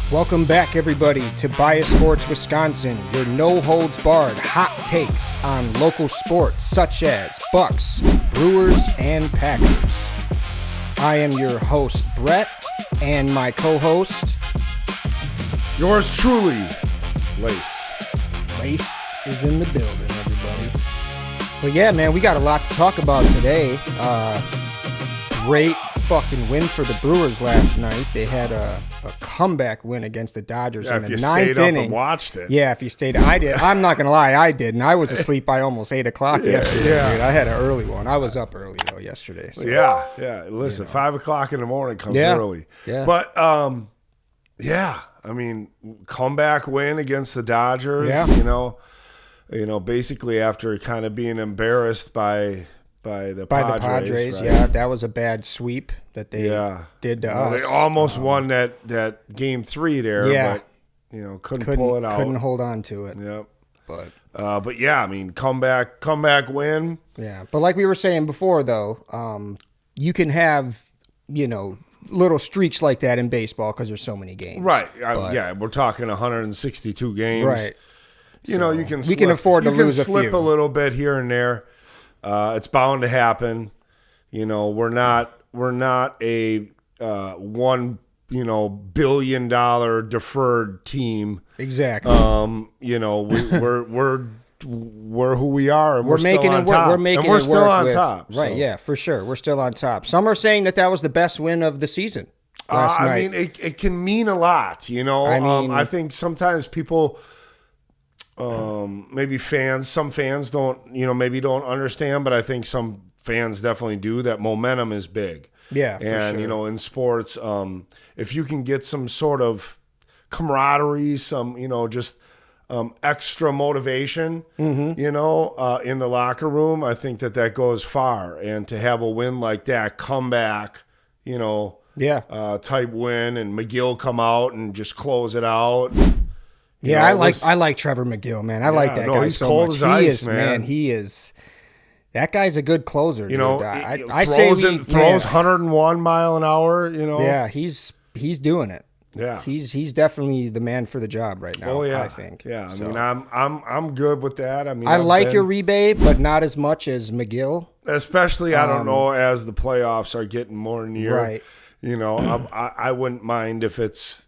Welcome back, everybody, to Bias Sports Wisconsin, your no-holds-barred hot takes on local sports such as Bucks, Brewers, and Packers. I am your host, Brett, and my co-host... Yours truly, Lace. Lace is in the building, everybody. But yeah, man, we got a lot to talk about today. Great fucking win for the Brewers last night. They had a comeback win against the Dodgers in the ninth inning. If you stayed up and watched it. Yeah, if you stayed. I did. I'm not going to lie, I did. And I was asleep by almost 8 o'clock yesterday. Yeah. Dude. I had an early one. I was up early, though, yesterday. So. Yeah. Listen, 5 o'clock in the morning comes early. Yeah. But, I mean, comeback win against the Dodgers, you know, basically after kind of being embarrassed by the Padres. Right? Yeah, that was a bad sweep that they did to us. They almost won that game 3 there, but couldn't pull it out. Couldn't hold on to it. Yep. But yeah, I mean, comeback win. Yeah, but like we were saying before, though, you can have little streaks like that in baseball because there's so many games. Right. We're talking 162 games. Right. We can afford to lose a few. You can slip a little bit here and there. It's bound to happen. We're not a $1 billion deferred team. Exactly. We're who we are, and we're making still on top. We're still on top. Right? Yeah, for sure. We're still on top. Some are saying that was the best win of the season last night. I mean, it can mean a lot. I think sometimes people. Maybe some fans don't, maybe don't understand, but I think some fans definitely do, that momentum is big. Yeah. And, in sports, if you can get some sort of camaraderie, some, just extra motivation, in the locker room, I think that goes far. And to have a win like that, comeback, type win, and McGill come out and just close it out. I like Trevor McGill, man. I like that guy he's so cold much. As ice, man. He is. That guy's a good closer. I throws 101 mile an hour. Yeah, he's doing it. Yeah, he's definitely the man for the job right now. Oh yeah, I think. Yeah, I mean, I'm good with that. I mean, I like Uribe, but not as much as McGill. Especially, I don't know, as the playoffs are getting more near. Right. I wouldn't mind if it's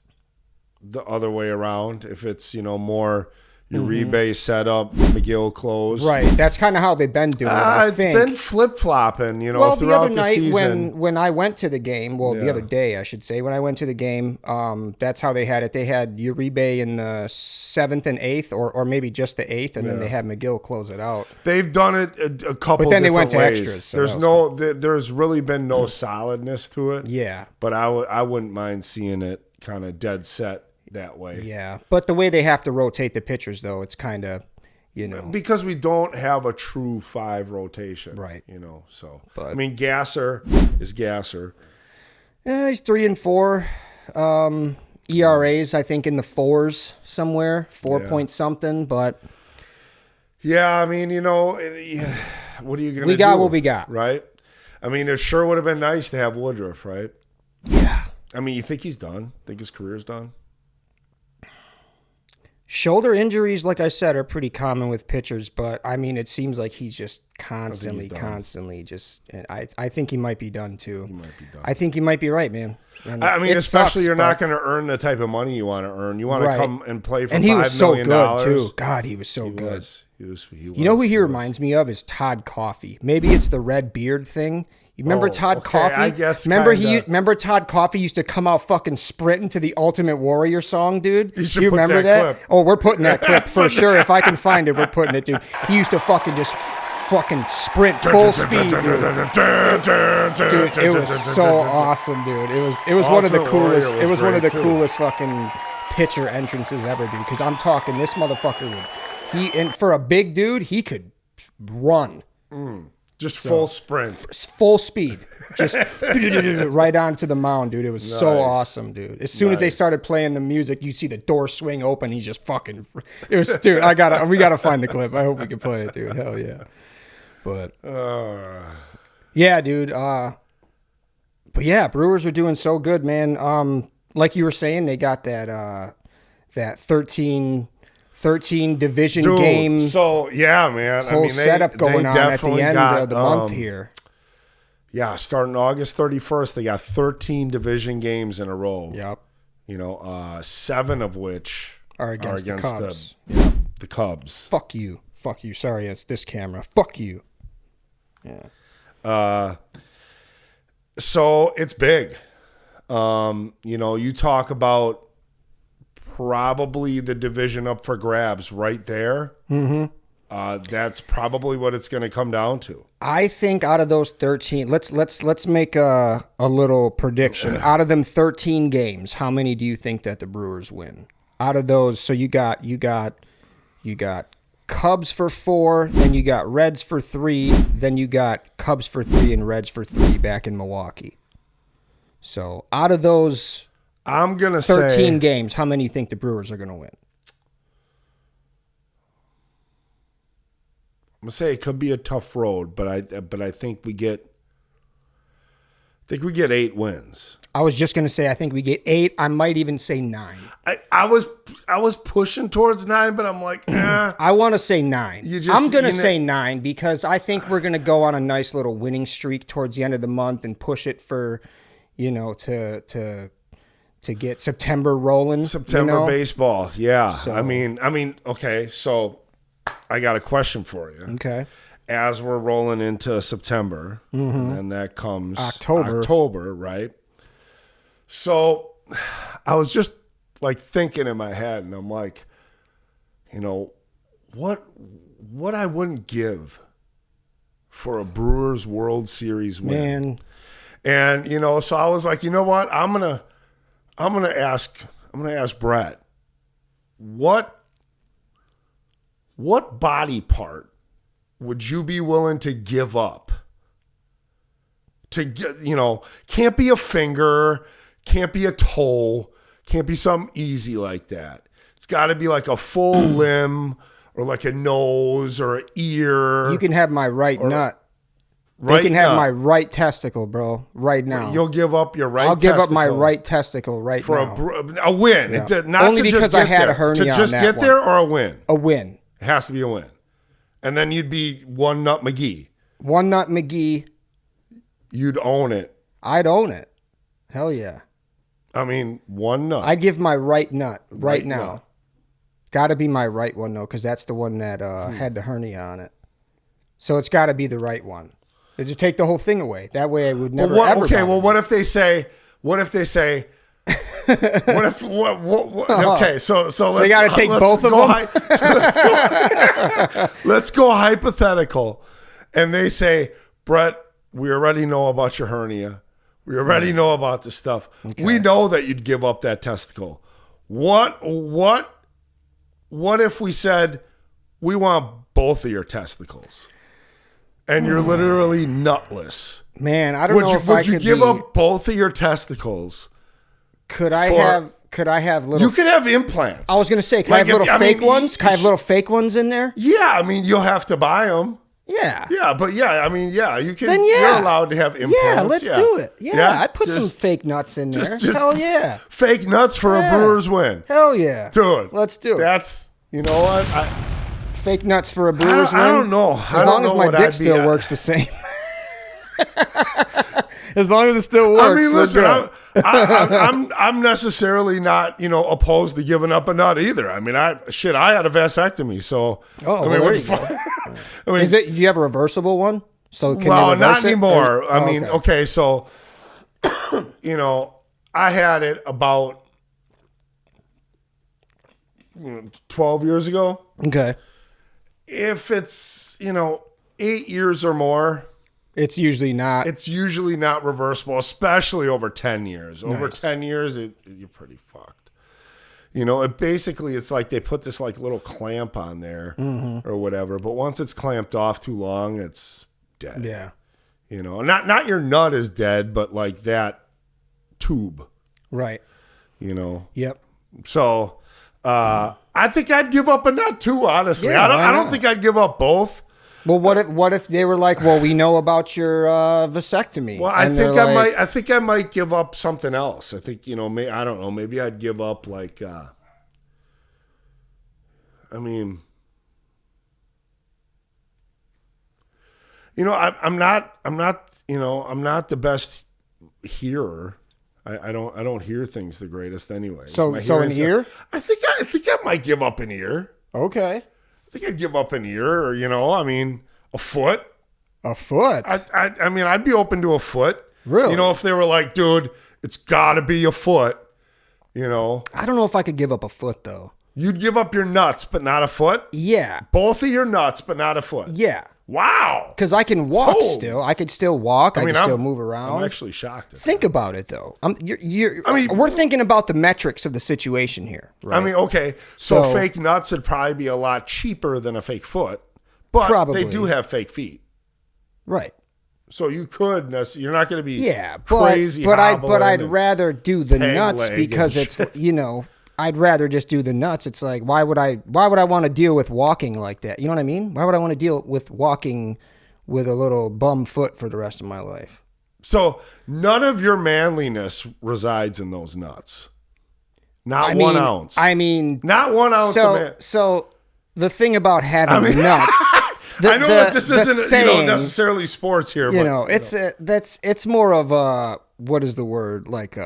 the other way around, if it's more Uribe set up, McGill close. Right, that's kind of how they've been doing it. It's been flip-flopping, well, throughout the other season. night when I went to the game, the other day I should say, when I went to the game, that's how they had it. They had Uribe in the 7th and 8th, or maybe just the 8th, and then they had McGill close it out. They've done it a couple. But then they different went to ways. extras. So there's really been no solidness to it. Yeah, but I wouldn't mind seeing it kind of dead set that way. Yeah, but the way they have to rotate the pitchers, though, it's kind of, because we don't have a true 5 rotation, right? So but, I mean, Gasser is Gasser. Yeah, he's 3 and 4. ERAs, I think, in the 4s somewhere, 4 point something. But yeah, I mean, what are you gonna do? We got what we got, right? I mean, it sure would have been nice to have Woodruff, right? Yeah. I mean, you think he's done? Think his career's done? Shoulder injuries, like I said, are pretty common with pitchers, but I mean, it seems like he's just constantly just. I think he might be done too. He might be done. I think you might be right, man. And I mean, especially you're not going to earn the type of money you want to earn. You want to come and play for $5 million. And he was so good too. God, he was so good. He was. You know who he reminds me of is Todd Coffey. Maybe it's the red beard thing. You remember Todd Coffey? I guess. Remember Todd Coffey used to come out fucking sprinting to the Ultimate Warrior song, dude? Do you remember that? Clip. Oh, we're putting that clip for sure. If I can find it, we're putting it, dude. He used to fucking sprint full speed, dude. Dude, it was so awesome, dude. It was one of the coolest. It was one of the coolest fucking pitcher entrances ever, dude. Because I'm talking, this motherfucker and for a big dude, he could run. Just full sprint. Full speed. Just right onto the mound, dude. It was so awesome, dude. As soon as they started playing the music, you see the door swing open. He's just fucking... It was... Dude, we gotta find the clip. I hope we can play it, dude. Hell yeah. But... yeah, dude. But yeah, Brewers are doing so good, man. like you were saying, they got that 13 division game. So yeah, man. Whole setup going on at the end of the month here. Yeah, starting August 31st, they got 13 division games in a row. Yep. 7 of which are against the Cubs. The Cubs. Fuck you. Sorry, it's this camera. Fuck you. Yeah. So it's big. You talk about probably the division up for grabs right there. Mm-hmm. That's probably what it's going to come down to. I think out of those 13, let's make a little prediction. Out of them 13 games, how many do you think that the Brewers win? Out of those, so you got Cubs for 4, then you got Reds for 3, then you got Cubs for 3 and Reds for 3 back in Milwaukee. So out of those, I'm gonna 13 games, how many you think the Brewers are gonna win? I'm gonna say it could be a tough road, but I think we get 8 wins. I was just gonna say I think we get 8. I might even say 9. I was pushing towards 9, but I'm like, I want to say 9. I'm gonna say 9 because I think we're gonna go on a nice little winning streak towards the end of the month and push it for, to get September rolling. September baseball, yeah. So, I mean, okay, so I got a question for you. Okay. As we're rolling into September, and then that comes October, right? So I was just like thinking in my head, and I'm like, what I wouldn't give for a Brewers World Series win. Man. And so I was like, you know what? I'm gonna ask Bret, what body part would you be willing to give up to get, can't be a finger, can't be a toe, can't be something easy like that. It's got to be like a full limb or like a nose or an ear. You can have my right nut. They can have my right testicle, bro, right now. You'll give up your right testicle. I'll give up my right testicle right now. For a win. Yeah. Not only to because just I get had there. a hernia to just on get that there one. Or a win? A win. It has to be a win. And then you'd be One Nut McGee. One Nut McGee. You'd own it. I'd own it. Hell yeah. I mean, one nut. I give my right nut right now. Got to be my right one, though, because that's the one that had the hernia on it. So it's got to be the right one. They just take the whole thing away. That way I would never ever. Okay, well, what if they say? Okay, so let's, you got to take both of them. Let's go hypothetical, and they say, Bret, we already know about your hernia. We already know about this stuff. Okay. We know that you'd give up that testicle. What if we said we want both of your testicles, and you're literally nutless? Man, I don't know if would you give up both of your testicles? Could I have little? You could have implants. I was gonna say, can I have little fake ones? Can I have little fake ones in there? Yeah, I mean, you'll have to buy them. Yeah. Yeah, but yeah, I mean, yeah, you can. Then yeah. You're allowed to have implants. Yeah, let's do it. Yeah, I'd put some fake nuts in there. Hell yeah. Fake nuts for a Brewers win. Hell yeah. Dude. Let's do it. That's, you know what? Fake nuts for a Brewers win? I don't know. As long as my dick still works the same. As long as it still works. I mean, listen, I'm necessarily not, opposed to giving up a nut either. I mean, I had a vasectomy, so. Oh, there you go. I mean, do you have a reversible one? So can they reverse not it? anymore. I mean, okay, so, I had it about 12 years ago. Okay. If it's, 8 years or more. It's usually not reversible, especially over 10 years. Nice. Over 10 years, you're pretty fucked. It's like they put this like little clamp on there or whatever. But once it's clamped off too long, it's dead. Yeah. Not your nut is dead, but like that tube. Right. Yep. So I think I'd give up a nut too, honestly. I don't think I'd give up both. Well, what if they were like, well, we know about your vasectomy? Well, I think I might give up something else. I think, I don't know. Maybe I'd give up like, I'm not the best hearer. I don't hear things the greatest anyway. So an ear? I think I might give up an ear. Okay. I think I'd give up an ear, or a foot. A foot. I'd be open to a foot. Really? If they were like, dude, it's got to be a foot. I don't know if I could give up a foot though. You'd give up your nuts, but not a foot? Yeah. Both of your nuts, but not a foot? Yeah. Wow. Because I can walk still. I could still walk. I can still move around. I'm actually shocked. Think about it, though. We're thinking about the metrics of the situation here, right? Okay. So fake nuts would probably be a lot cheaper than a fake foot, but they do have fake feet. Right. So you're not going to be crazy. But I'd rather do the nuts because it's, I'd rather just do the nuts. It's like, why would I want to deal with walking like that? You know what I mean? Why would I want to deal with walking with a little bum foot for the rest of my life? So none of your manliness resides in those nuts. Not 1 ounce. Not 1 ounce. So the thing about having nuts. I know that this isn't necessarily sports here, but it's more of a, what is the word, like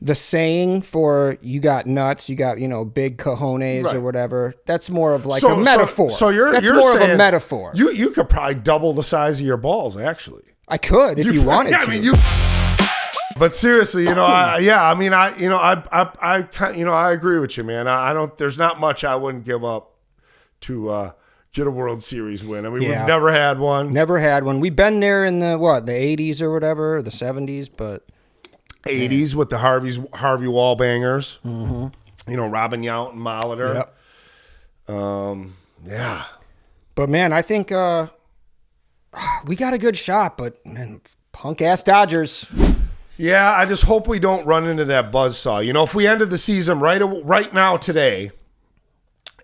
the saying for you got nuts, you got, big cojones or whatever. That's more of like a metaphor. So that's more of a metaphor. You could probably double the size of your balls, actually. I could if you wanted to. But seriously, I agree with you, man. There's not much I wouldn't give up to get a World Series win. We've never had one. Never had one. We've been there in the 80s or whatever, the 70s, but 80s with the Harvey Wallbangers. Mm-hmm. Robin Yount and Molitor. Yep. Yeah. But man, I think we got a good shot, but man, punk ass Dodgers. Yeah, I just hope we don't run into that buzzsaw. If we ended the season right now today,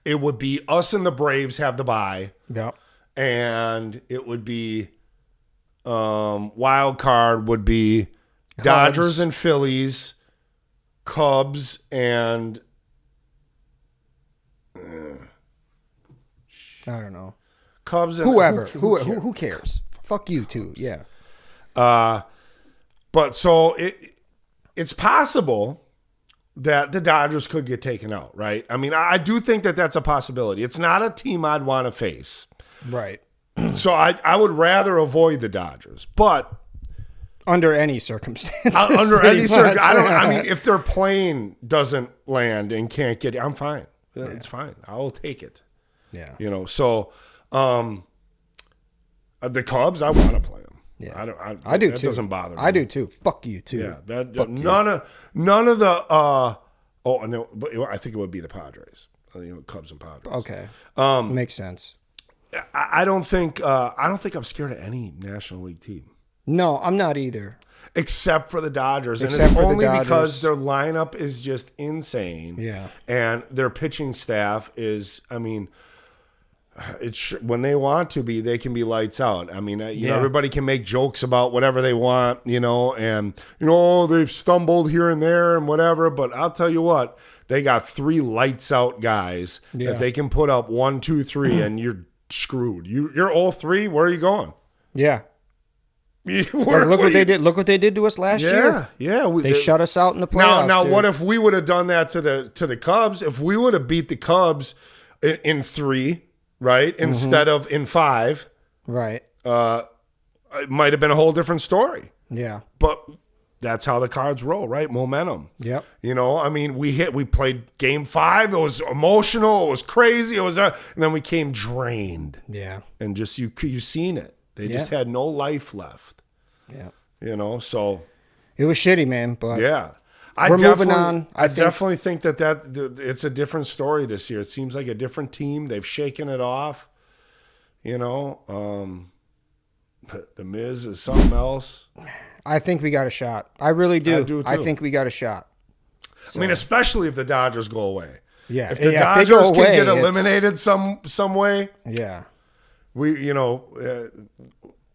it would be us and the Braves have the bye. Yep. And it would be wild card would be Dodgers and Phillies, Cubs and I don't know. Cubs and whoever. Who cares? Fuck you too. Yeah. But so it's possible that the Dodgers could get taken out, right? I do think that that's a possibility. It's not a team I'd want to face. Right. So I would rather avoid the Dodgers, but under any circumstances. If their plane doesn't land and can't get, I'm fine. It's fine. I will take it. Yeah. So the Cubs, I want to play them. Yeah. I do too. That doesn't bother me. I do too. Fuck you too. Yeah. None of the but I think it would be the Padres. Cubs and Padres. Okay. Makes sense. I don't think I'm scared of any National League team. No, I'm not either. Except for the Dodgers. And it's only because their lineup is just insane. Yeah. And their pitching staff is, when they want to be, they can be lights out. Everybody can make jokes about whatever they want, and, they've stumbled here and there and whatever. But I'll tell you what, they got 3 lights out guys that they can put up 1, 2, 3, and you're screwed. You're all 3. Where are you going? Yeah. Look what they did. Look what they did to us last year. Yeah, they shut us out in the playoffs. Now, what if we would have done that to the Cubs? If we would have beat the Cubs in 3, right, instead of in 5, right, it might have been a whole different story. Yeah, but that's how the cards roll, right? Momentum. Yep. We played Game 5. It was emotional. It was crazy. It was, and then we came drained. Yeah, and just you seen it. They just had no life left. Yeah. So it was shitty, man. But yeah, we're moving on. I definitely think that it's a different story this year. It seems like a different team. They've shaken it off. The Miz is something else. I think we got a shot. I really do. I do too. I think we got a shot. So. Especially if the Dodgers go away. Yeah. If the Dodgers can get eliminated some way. Yeah.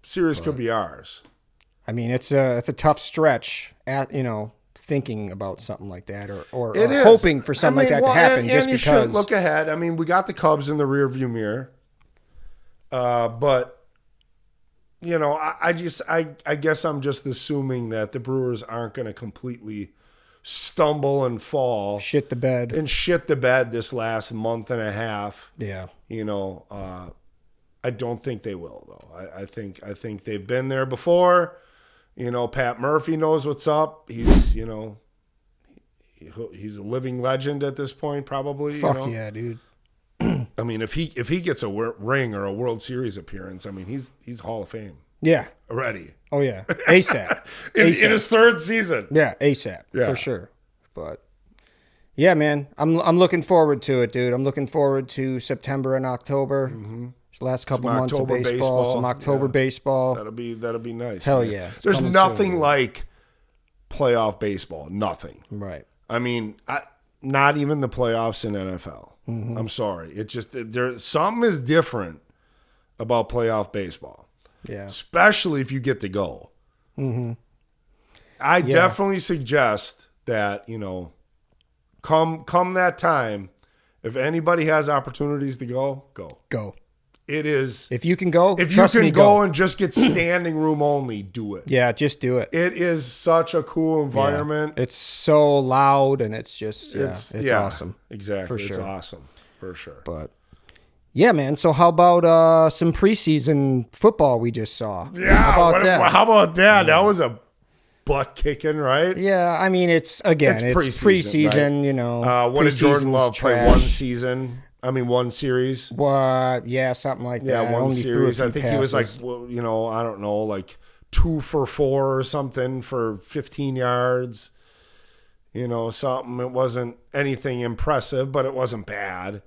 series could be ours. I mean, it's a tough stretch at thinking about something like that or hoping for something like that to happen. Just you because should look ahead. I mean, we got the Cubs in the rearview mirror, but I guess I'm just assuming that the Brewers aren't going to completely stumble and fall, shit the bed this last month and a half. Yeah, I don't think they will though. I think they've been there before. Pat Murphy knows what's up. He's he's a living legend at this point, probably. Fuck yeah, dude. I mean, if he gets a ring or a World Series appearance, I mean, he's Hall of Fame. Yeah, already. Oh yeah, ASAP. in his third season. Yeah, ASAP for sure. But yeah, man, I'm looking forward to it, dude. I'm looking forward to September and October. Mm-hmm. Last couple months of baseball, some October baseball. That'll be nice. Hell man. yeah. There's nothing like playoff baseball. Nothing. Right. I mean, not even the playoffs in NFL. Mm-hmm. I'm sorry. It just something is different about playoff baseball. Yeah. Especially if you get to go. Mm-hmm. I definitely suggest that, come that time, if anybody has opportunities to go. Go. It is. If you can go, if you can go and just get standing room only, do it. Yeah, just do it. It is such a cool environment. Yeah. It's so loud and it's just it's awesome. Exactly. For sure. It's awesome. For sure. But yeah, man. So how about some preseason football we just saw? Yeah. How about that? That was a butt kicking, right? Yeah. I mean, it's preseason, right? What did Jordan Love play? One season? I mean, one series. What? Yeah, something like that. Yeah, one series. I think he was like, I don't know, like 2 for 4 or something for 15 yards. Something. It wasn't anything impressive, but it wasn't bad.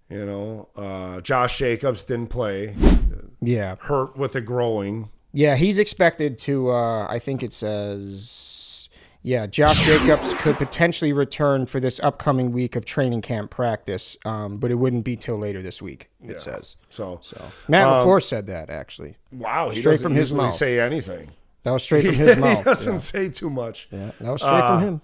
Josh Jacobs didn't play. Yeah. Hurt with a groin. Yeah, he's expected to, I think it says... Yeah, Josh Jacobs could potentially return for this upcoming week of training camp practice, but it wouldn't be till later this week, it says. So Matt LaFleur said that, actually. Wow, he straight from his mouth. Say anything. That was straight from his mouth. He doesn't say too much. Yeah, that was straight from him.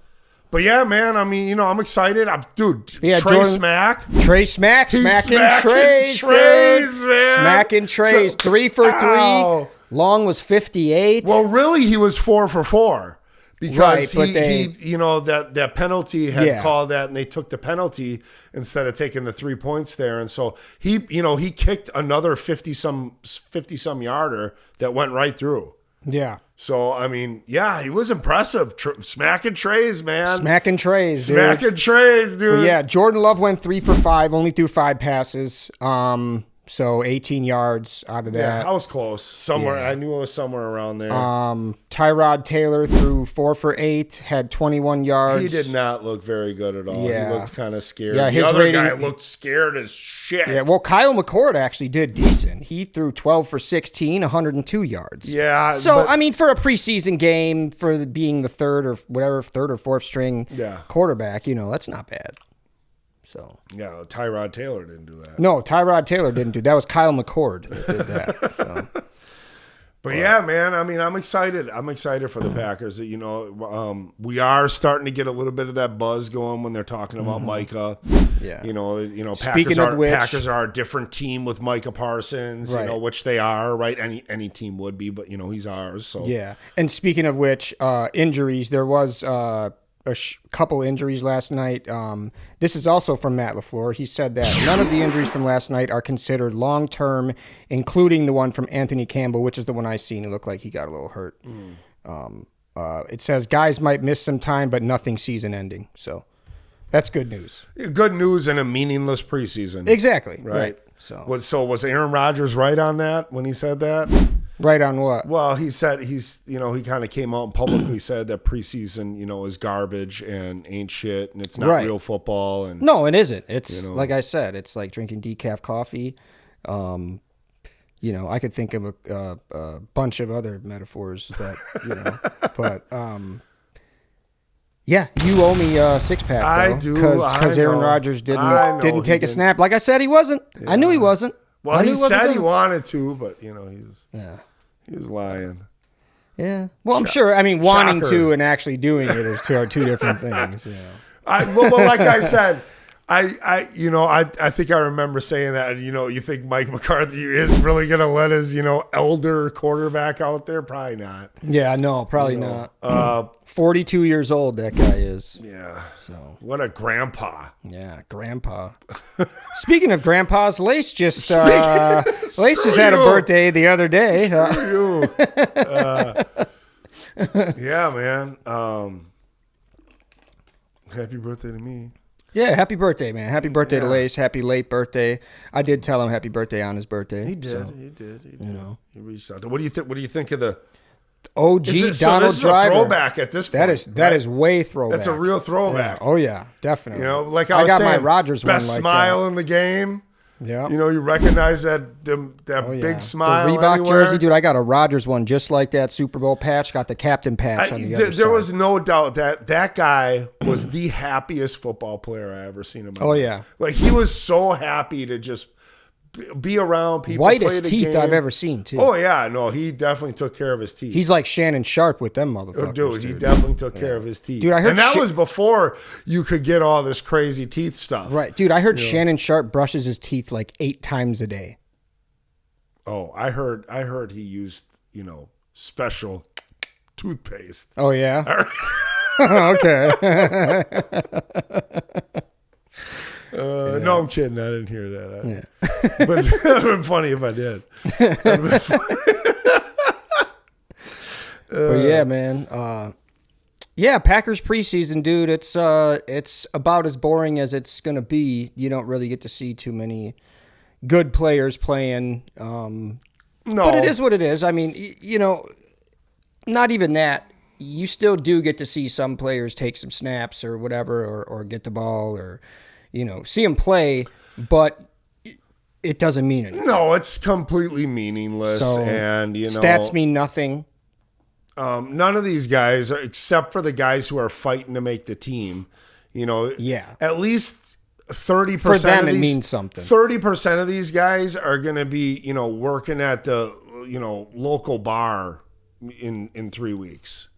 But yeah, man, I mean, I'm excited. Trey Smack. Trey Smack. Smacking Trays, man. Smacking Trays. 3 for 3. Long was 58. Well, really, he was 4 for 4. Because right, that penalty had called that, and they took the penalty instead of taking the 3 points there, and so he kicked another 50-some yarder that went right through. Yeah. So I mean, he was impressive. Smacking Trays, man. Smacking Trays, dude. Smacking Trays, dude. Well, yeah, Jordan Love went 3 for 5, only threw 5 passes. So 18 yards out of that. Yeah, I was close. Somewhere. Yeah. I knew it was somewhere around there. Tyrod Taylor threw 4 for 8, had 21 yards. He did not look very good at all. Yeah. He looked kind of scared. Yeah, the other guy looked scared as shit. Yeah, well, Kyle McCord actually did decent. He threw 12 for 16, 102 yards. Yeah. So, I mean, for a preseason game, for being the third or fourth string quarterback, that's not bad. So yeah, Tyrod Taylor didn't do that. No, Tyrod Taylor didn't do that. Was Kyle McCord that did that. So. But yeah, man, I mean, I'm excited. I'm excited for the Packers. We are starting to get a little bit of that buzz going when they're talking about Micah. Yeah. Packers are a different team with Micah Parsons, right. Which they are, right? Any team would be, but he's ours. So yeah. And speaking of which, injuries, there was couple injuries last night. This is also from Matt LaFleur. He said that none of the injuries from last night are considered long-term, including the one from Anthony Campbell, which is the one I seen. It looked like he got a little hurt. It says guys might miss some time, but nothing season-ending. So that's good news. Good news in a meaningless preseason. Exactly. Right. So was Aaron Rodgers right on that when he said that? Right on what? Well, he said he kind of came out and publicly said that preseason, is garbage and ain't shit and it's not real football. And no, it isn't. It's like I said, it's like drinking decaf coffee. I could think of a bunch of other metaphors that, but yeah, you owe me a 6-pack. I do because Aaron Rodgers didn't take a snap. Like I said, he wasn't. Yeah. I knew he wasn't. Well, he wasn't said he gonna- wanted to, but he Yeah. was lying. Yeah. Well, I'm sure. I mean, wanting Shocker. to and actually doing it are two different things. Well, like I said, I think I remember saying that. You think Mike McCarthy is really going to let his elder quarterback out there? Probably not. Yeah. No, probably not. 42 years old that guy is. Yeah. So What a grandpa. yeah, grandpa. Speaking of grandpas, Lace just had a birthday the other day. You. Yeah, man. Happy birthday to me. Yeah, happy birthday, man. Happy birthday to Lace. Happy late birthday. I did tell him happy birthday on his birthday. He did. So, He did. He reached out. What do you think? What do you think of the OG Donald this is Driver? a throwback at this point. That is way throwback. That's a real throwback. Yeah. Oh yeah, definitely. Like I was got saying, my Rogers best one like smile in the game. Yeah. You recognize that big smile. The Reebok anywhere. jersey, dude. I got a Rogers one just like that Super Bowl patch. Got the captain patch on the other side. There was no doubt that guy was the happiest football player I ever seen in my life. Oh yeah. Like he was so happy to just be around people. Whitest play the teeth game. I've ever seen too. Oh yeah, no, he definitely took care of his teeth. He's like Shannon Sharp with them motherfuckers. Dude, he definitely took care of his teeth. Dude, I heard and that was before you could get all this crazy teeth stuff. Right, dude. I heard Shannon Sharp brushes his teeth like 8 times a day. Oh, I heard he used special toothpaste. Oh yeah. Okay. No, I'm kidding. I didn't hear that. But it would have been funny if I did. But yeah, man. Packers preseason, dude. It's about as boring as it's gonna be. You don't really get to see too many good players playing. No, But it is what it is. I mean, not even that. You still do get to see some players take some snaps or whatever, or get the ball, or see them play. But it doesn't mean anything. No, it's completely meaningless, So, and stats mean nothing. None of these guys, except for the guys who are fighting to make the team, at least 30% For them, of these, it means something. 30% of these guys are going to be, working at the, local bar in 3 weeks.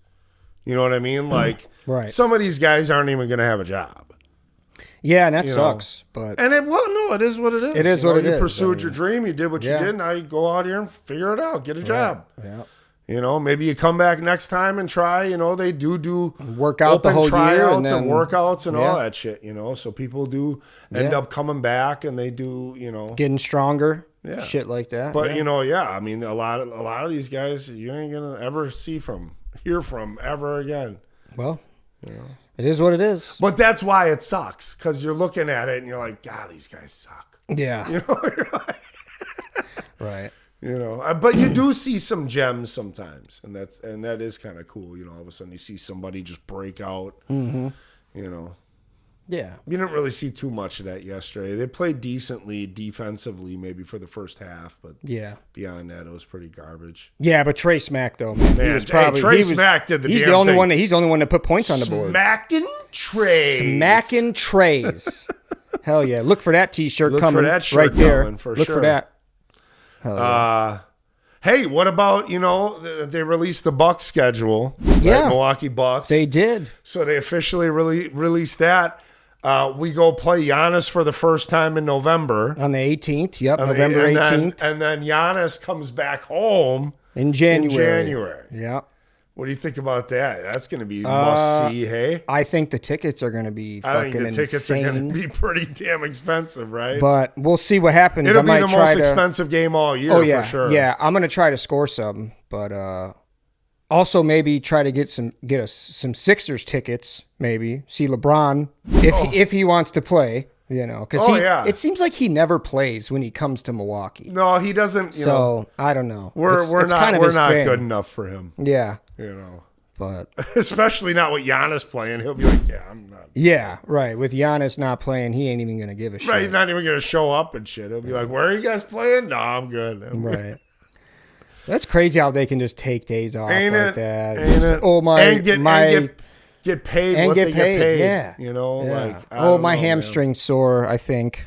You know what I mean? Like, Right. some of these guys aren't even going to have a job. Yeah, and that sucks. But And it is what it is. It is what it you is. pursued your dream. You did what you Yeah. did. Now you go out here and figure it out. Get a job. yeah. Maybe you come back next time and try. They do Work out the open whole year tryouts and then, workouts and all yeah. that shit. So people do end up coming back and they do. Getting stronger. Yeah. Shit like that. But yeah. I mean, a lot of these guys you ain't gonna ever hear from ever again. Well, it is what it is. But that's why it sucks, because you're looking at it and you're like, God, these guys suck. Yeah. You're like, Right. But you do see some gems sometimes, and that is kind of cool. All of a sudden you see somebody just break out. Mm-hmm. You Yeah. didn't really see too much of that yesterday. They played decently defensively, maybe for the first half, but Yeah. beyond that, it was pretty garbage. Yeah, but Trey Smack though, man. He was probably Trey Smack did the He's damn the only thing. one. He's the only one that put points on the board. Smacking trays. Smacking trays. Hell yeah! Look for that T-shirt Look coming for that shirt right there. coming, for Look sure. for that. Hell yeah. Hey, what about they released the Bucks schedule? Yeah. Right? Milwaukee Bucks. They did. So they officially released that. We go play Giannis for the first time in November. On the 18th. Yep, November 18th. And then Giannis comes back home In January. Yeah. What do you think about that? That's going to be must see, hey? I think the tickets are going to be I fucking think the tickets insane. are going to be pretty damn expensive, right? But we'll see what happens. It'll I be might the try most to, expensive game all year, yeah, for sure. Yeah, I'm going to try to score some, but also maybe try to get some Sixers tickets, maybe. See LeBron if he wants to play, because it seems like he never plays when he comes to Milwaukee. No, he doesn't, So, I don't know. We're It's not kind of we're his not thing. good enough for him, Yeah, but especially not with Giannis playing. He'll be like, yeah, I'm not. yeah, right. With Giannis not playing, he ain't even going to give a shit. Right, he's not even going to show up and shit. He'll be like, where are you guys playing? No, I'm good. Right. That's crazy how they can just take days off Ain't like it? that. Ain't it? Oh my! And get paid and what get they paid. get paid. Yeah. Yeah. Yeah. Like I don't my know, hamstring's sore. I think.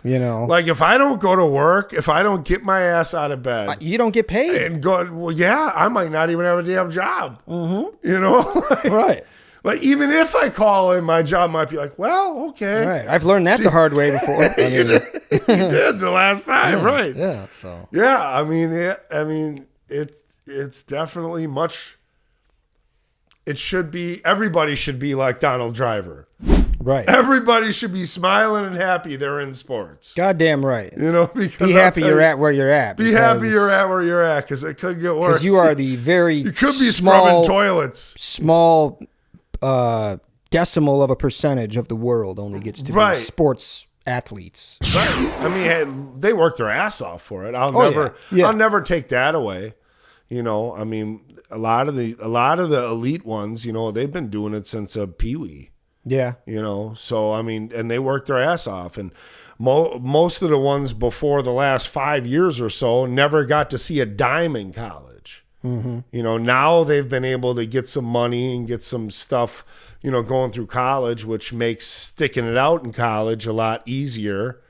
You know, like if I don't go to work, if I don't get my ass out of bed, you don't get paid. and go, well, yeah, I might not even have a damn job. Mm-hmm. You know, Right. Like even if I call in, my job might be like, well, okay. Right. I've learned that the hard way before. I mean, You did the last time, right? Yeah. So. Yeah, I mean, it's definitely much. It should be. Everybody should be like Donald Driver. Right. Everybody should be smiling and happy they're in sports. Goddamn right. You know, because be happy you're at where you're at. Be happy you're at where you're at, because it could get worse. Because you are the very you could be small, scrubbing toilets. Small decimal of a percentage of the world only gets to be sports athletes. Right. I mean, hey, they work their ass off for it. I'll never take that away. You know, I mean, a lot of the elite ones, you know, they've been doing it since a peewee. Yeah. You know, so I mean, and they work their ass off, and most of the ones before the last 5 years or so never got to see a dime in college. Mm-hmm. You know, now they've been able to get some money and get some stuff, you know, going through college, which makes sticking it out in college a lot easier,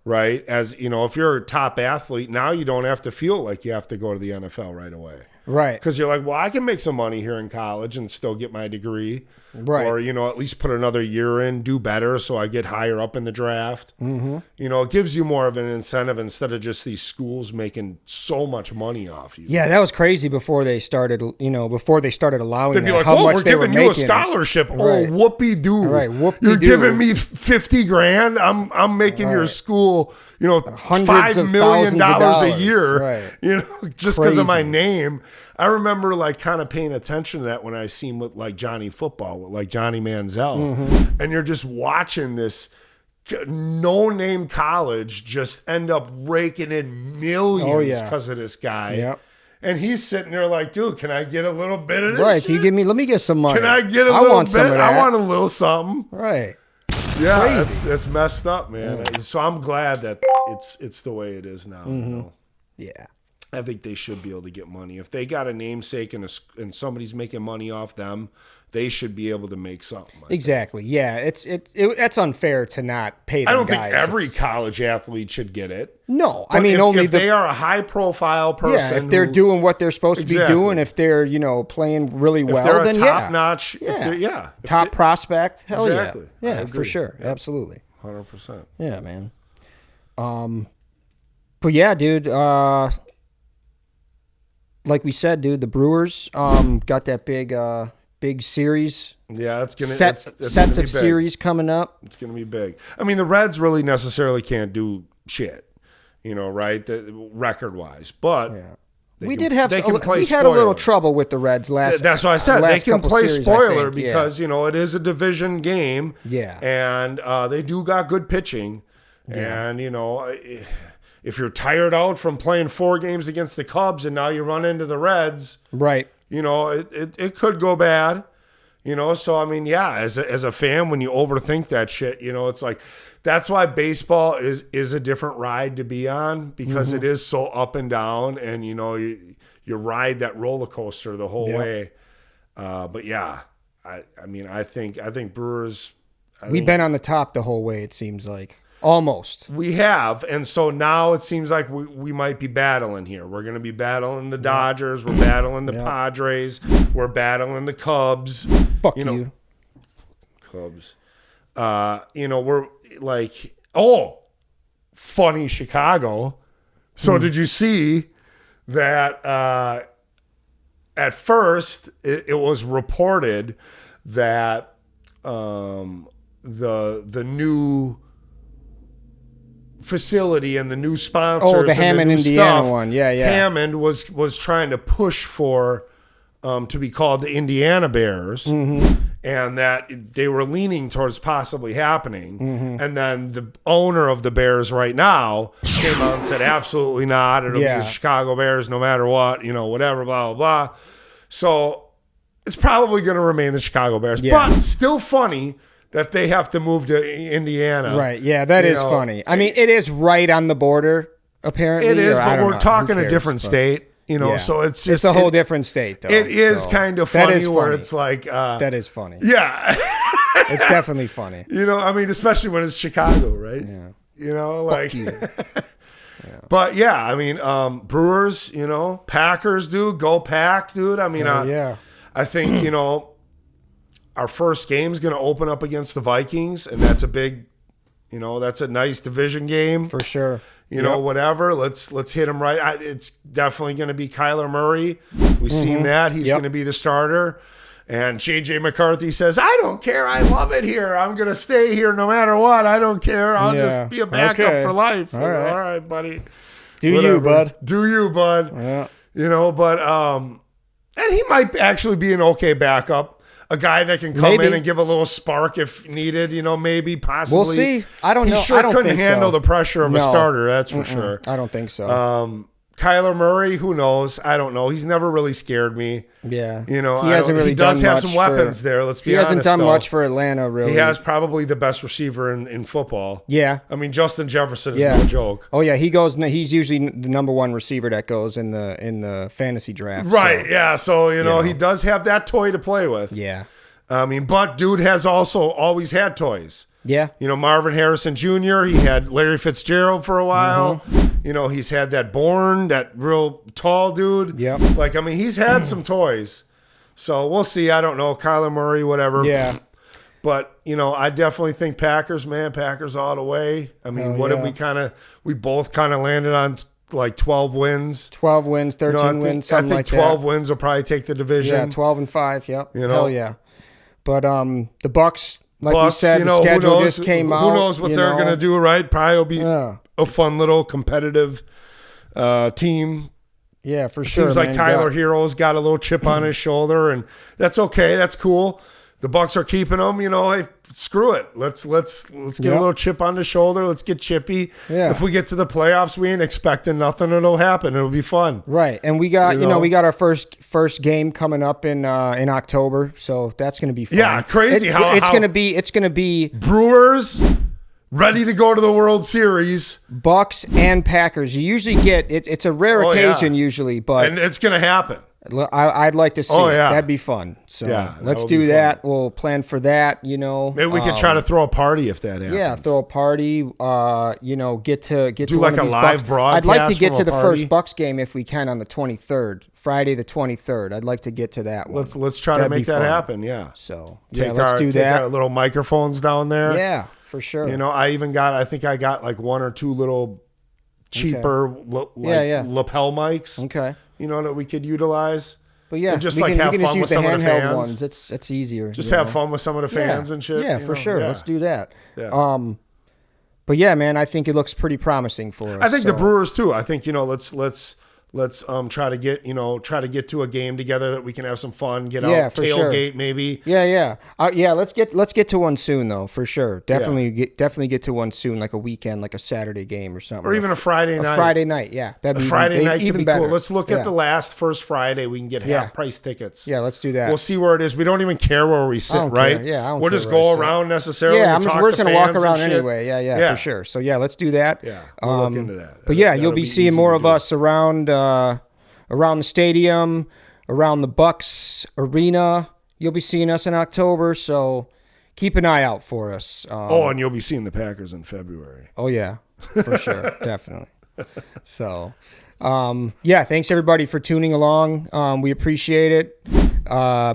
right? As, you know, if you're a top athlete, now you don't have to feel like you have to go to the NFL right away. Right. Because you're like, well, I can make some money here in college and still get my degree. Right. Or, you know, at least put another year in, do better so I get higher up in the draft. Mm-hmm. You know, it gives you more of an incentive instead of just these schools making so much money off you. Yeah, that was crazy before they started, you know, allowing They'd be that, like, how well, much we're they were giving you a making. scholarship. Right. Oh, whoopee-doo. Right, whoop-de-doo. You're giving me $50,000. I'm making your school, you know, Hundreds of $5 million thousands a year. Right. You know, just because of my name. I remember like kind of paying attention to that when I seen with like Johnny Football, with like Johnny Manziel. Mm-hmm. And you're just watching this no-name college just end up raking in millions because of this guy. Yep. And he's sitting there like, dude, can I get a little bit of this? Right. Shit? Can you let me get some money. Can I get a little bit? Some of that. I want a little something. Right. Yeah, that's messed up, man. Yeah. So I'm glad that it's the way it is now. Mm-hmm. You know? Yeah. I think they should be able to get money. If they got a namesake and somebody's making money off them, they should be able to make something. Exactly. Yeah, that's unfair to not pay them. I don't guys. think every college athlete should get it. No, but I mean if they are a high-profile person. Yeah, if they're doing what they're supposed to be doing, if they're playing really well, if they're then top-notch, top prospect, hell exactly. Yeah, for sure, absolutely, 100%. Yeah, man. But yeah, dude. Like we said, dude, the Brewers got that big series. Yeah, that's gonna sets gonna of series coming up. It's gonna be big. I mean, the Reds really necessarily can't do shit, you know, right? Record wise, but we had a little trouble with the Reds last. That's what I said. They can play series, spoiler because you know it is a division game. Yeah, and they do got good pitching, and you know. If you're tired out from playing 4 games against the Cubs and now you run into the Reds, right? You know, it could go bad, you know? So, I mean, yeah, as a fan, when you overthink that shit, you know, it's like, that's why baseball is a different ride to be on because it is so up and down and, you know, you ride that roller coaster the whole way. But yeah, I mean, I think Brewers. We've been on the top the whole way, it seems like. Almost. We have. And so now it seems like we might be battling here. We're going to be battling the Dodgers. We're battling the Padres. We're battling the Cubs. Fuck you. Cubs. You know, we're like, funny Chicago. So did you see that at first it was reported that the new facility and the new sponsors, the Hammond, and the new Indiana stuff, one, Hammond was trying to push for to be called the Indiana Bears, and that they were leaning towards possibly happening. And then the owner of the Bears right now came out and said, absolutely not. It'll be the Chicago Bears no matter what, you know, whatever, blah, blah, blah. So it's probably going to remain the Chicago Bears, but still funny that they have to move to Indiana. Right, yeah, that is funny. I mean, it is right on the border, apparently. It is, but we're talking a different state, you know, so it's just... It's a whole different state, though. It is kind of funny where it's like... that is funny. Yeah. It's definitely funny. You know, I mean, especially when it's Chicago, right? Yeah. You know, like. Fuck you. But yeah, I mean, Brewers, you know, Packers, dude, go Pack, dude. I mean, I think, you know, our first game's going to open up against the Vikings, and that's a big, you know, that's a nice division game For sure. You know, whatever. Let's hit him right. It's definitely going to be Kyler Murray. We've seen that. He's going to be the starter. And J.J. McCarthy says, I don't care. I love it here. I'm going to stay here no matter what. I don't care. I'll just be a backup for life. All right, buddy. Do you, bud. Do you, bud. Yeah. You know, but and he might actually be an okay backup. A guy that can come in and give a little spark if needed, you know, maybe, possibly. We'll see. I don't know. He sure couldn't handle the pressure of a starter, that's for sure. I don't think so. Kyler Murray, who knows? I don't know. He's never really scared me. Yeah. You know, he does have some weapons there, let's be honest. He hasn't done much for Atlanta, really. He has probably the best receiver in football. Yeah. I mean, Justin Jefferson is no joke. Oh, yeah. He's usually the number one receiver that goes in the fantasy draft. Right, yeah. So, you know, he does have that toy to play with. Yeah. I mean, but dude has also always had toys. Yeah. You know, Marvin Harrison Jr., he had Larry Fitzgerald for a while. You know, he's had that Bourne, that real tall dude. Yep. Like, I mean, he's had some toys. So we'll see. I don't know. Kyler Murray, whatever. Yeah. But, you know, I definitely think Packers, man. Packers all the way. I mean, did we both kind of landed on like 12 wins. 12 wins, 13 wins, something like that. I think 12 wins will probably take the division. Yeah, 12-5, yep. You know? Hell yeah. But the Bucks, like you said, the schedule just came out. Who knows what they're going to do, right? Probably will be a fun little competitive team. Yeah, for sure. Seems like Tyler Hero's got a little chip on his shoulder, and that's okay. That's cool. The Bucks are keeping him. You know, hey, screw it. Let's get a little chip on the shoulder. Let's get chippy. Yeah. If we get to the playoffs, we ain't expecting nothing. It'll happen. It'll be fun. Right. And we got we got our first game coming up in October, so that's going to be fun. Yeah, crazy. It's going to be Brewers ready to go to the World Series. Bucks and Packers. You usually get it's a rare occasion usually, but and it's going to happen. I'd like to see it. That'd be fun. So let's do that. We'll plan for that, you know. Maybe we could try to throw a party if that happens. Yeah, throw a party. You know, get to like a live broadcast. I'd like to get to the first Bucks game if we can on the 23rd, Friday the 23rd. I'd like to get to that one. Let's try to make that happen. Yeah. So let's do that. Take our little microphones down there. Yeah, for sure. You know, I think I got like one or two little cheaper lapel mics. Okay. You know, that we could utilize. But yeah, and just have fun with some of the fans. Ones. It's easier. Just have fun with some of the fans and shit. Yeah, for sure. Yeah. Let's do that. Yeah. But yeah, man, I think it looks pretty promising for us. I think the Brewers too. I think, you know, let's try to get to a game together that we can have some fun, get out, tailgate maybe. Yeah. Let's get to one soon though, for sure. Definitely get to one soon, like a weekend, like a Saturday game or something. Or even a Friday night. A Friday night, yeah. That'd be Friday night could be better. Cool. Let's look at the first Friday we can get half price tickets. Yeah, let's do that. We'll see where it is. We don't even care where we sit, right? Care. Yeah, I don't we'll care just go around necessarily. Yeah, we're just gonna walk around anyway. Yeah, for sure. So yeah, let's do that. Yeah, we'll look into that. But yeah, you'll be seeing more of us around the stadium, around the Bucks arena. You'll be seeing us in October, so keep an eye out for us. And you'll be seeing the Packers in February. Oh, yeah, for sure. Definitely. So, thanks everybody for tuning along. We appreciate it.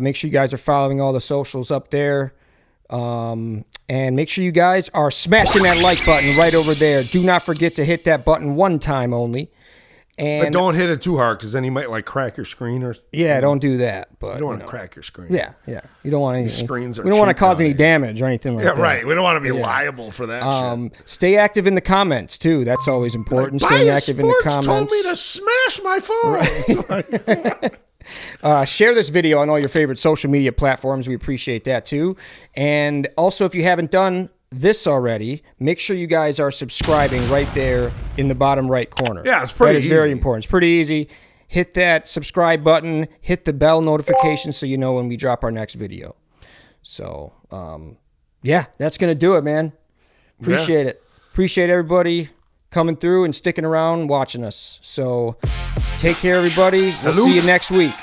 Make sure you guys are following all the socials up there. And make sure you guys are smashing that like button right over there. Do not forget to hit that button one time only. But don't hit it too hard because then you might crack your screen or. Yeah, don't do that. But you don't want to crack your screen. Yeah. You don't want any screens. We don't want to cause any damage or anything like that. Yeah, right. We don't want to be liable for that. Shit. Stay active in the comments too. That's always important. Staying active in the comments. Told me to smash my phone. Right. Share this video on all your favorite social media platforms. We appreciate that too. And also, if you haven't done this already, make sure you guys are subscribing right there in the bottom right corner. Yeah, it's pretty easy. That is very important. It's pretty easy. Hit that subscribe button. Hit the bell notification so you know when we drop our next video. So, that's going to do it, man. Appreciate it. Appreciate everybody coming through and sticking around watching us. So, take care, everybody. Salute. We'll see you next week.